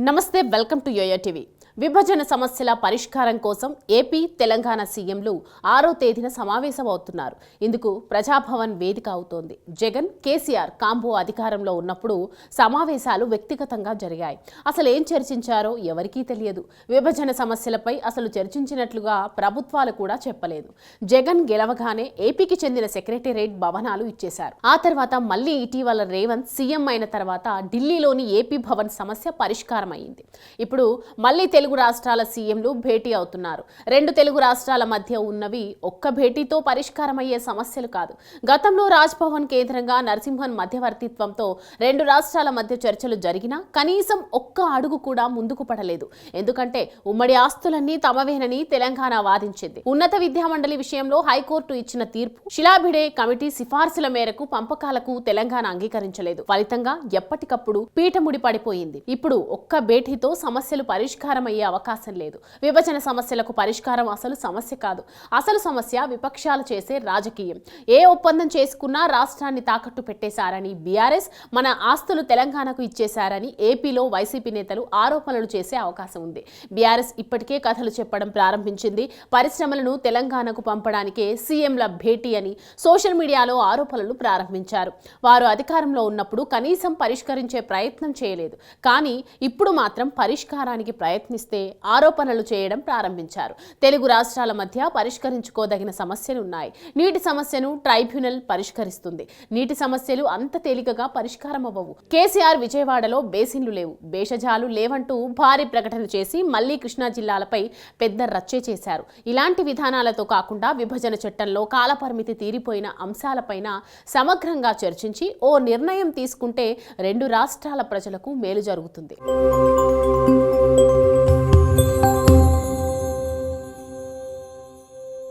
నమస్తే, welcome to yo-yo TV. విభజన సమస్యల పరిష్కారం కోసం ఏపీ, తెలంగాణ సీఎంలు 6వ తేదీన సమావేశమవుతున్నారు. ఇందుకు ప్రజాభవన్ వేదిక అవుతోంది. జగన్, కేసీఆర్ కాంబో అధికారంలో ఉన్నప్పుడు సమావేశాలు వ్యక్తిగతంగా జరిగాయి. అసలు ఏం చర్చించారో ఎవరికీ తెలియదు. విభజన సమస్యలపై అసలు చర్చించినట్లుగా ప్రభుత్వాలు కూడా చెప్పలేదు. జగన్ గెలవగానే ఏపీకి చెందిన సెక్రటేరియట్ భవనాలు ఇచ్చేశారు. ఆ తర్వాత మళ్లీ ఇటీవల రేవంత్ సీఎం అయిన తర్వాత ఢిల్లీలోని ఏపీ భవన్ సమస్య పరిష్కారం అయింది. ఇప్పుడు మళ్లీ తెలుగు రాష్ట్రాల సీఎంలు భేటీ అవుతున్నారు. రెండు తెలుగు రాష్ట్రాల మధ్య ఉన్నవి ఒక్క భేటీతో పరిష్కారమయ్యే సమస్యలు కాదు. గతంలో రాజ్ భవన్ కేంద్రంగా నరసింహన్ మధ్యవర్తిత్వంతో రెండు రాష్ట్రాల మధ్య చర్చలు జరిగినా కనీసం ఒక్క అడుగు కూడా ముందుకు పడలేదు. ఎందుకంటే ఉమ్మడి ఆస్తులన్నీ తమవేనని తెలంగాణ వాదించింది. ఉన్నత విద్యామండలి విషయంలో హైకోర్టు ఇచ్చిన తీర్పు, శిలాభిడే కమిటీ సిఫార్సుల మేరకు పంపకాలకు తెలంగాణ అంగీకరించలేదు. ఫలితంగా ఎప్పటికప్పుడు పీఠముడి పడిపోయింది. ఇప్పుడు ఒక్క భేటీతో సమస్యలు పరిష్కారం అయ్యే అవకాశం లేదు. విభజన సమస్యలకు పరిష్కారం అసలు సమస్య కాదు. అసలు సమస్య విపక్షాలు చేసే రాజకీయం. ఏ ఒప్పందం చేసుకున్నా రాష్ట్రాన్ని తాకట్టు పెట్టేశారని బీఆర్ఎస్, మన ఆస్తులు తెలంగాణకు ఇచ్చేశారని ఏపీలో వైసీపీ నేతలు ఆరోపణలు చేసే అవకాశం ఉంది. బీఆర్ఎస్ ఇప్పటికే కథలు చెప్పడం ప్రారంభించింది. పరిశ్రమలను తెలంగాణకు పంపడానికే సీఎంల భేటీ అని సోషల్ మీడియాలో ఆరోపణలు ప్రారంభించారు. వారు అధికారంలో ఉన్నప్పుడు కనీసం పరిష్కరించే ప్రయత్నం చేయలేదు. కానీ ఇప్పుడు మాత్రం పరిష్కారానికి ప్రయత్నిస్తే ఆరోపణలు చేయడం ప్రారంభించారు. తెలుగు రాష్ట్రాల మధ్య పరిష్కరించుకోదగిన సమస్యలున్నాయి. నీటి సమస్యను ట్రైబ్యునల్ పరిష్కరిస్తుంది. నీటి సమస్యలు అంత తేలికగా పరిష్కారం అవ్వవు. కేసీఆర్ విజయవాడలో బేసిన్లు లేవు, భేషజాలు లేవంటూ భారీ ప్రకటన చేసి మళ్లీ కృష్ణా జిల్లాలపై పెద్ద రచ్చే చేశారు. ఇలాంటి విధానాలతో కాకుండా విభజన చట్టంలో కాలపరిమితి తీరిపోయిన అంశాలపైన సమగ్రంగా చర్చించి ఓ నిర్ణయం తీసుకుంటే రెండు రాష్ట్రాల ప్రజలకు మేలు జరుగుతుంది.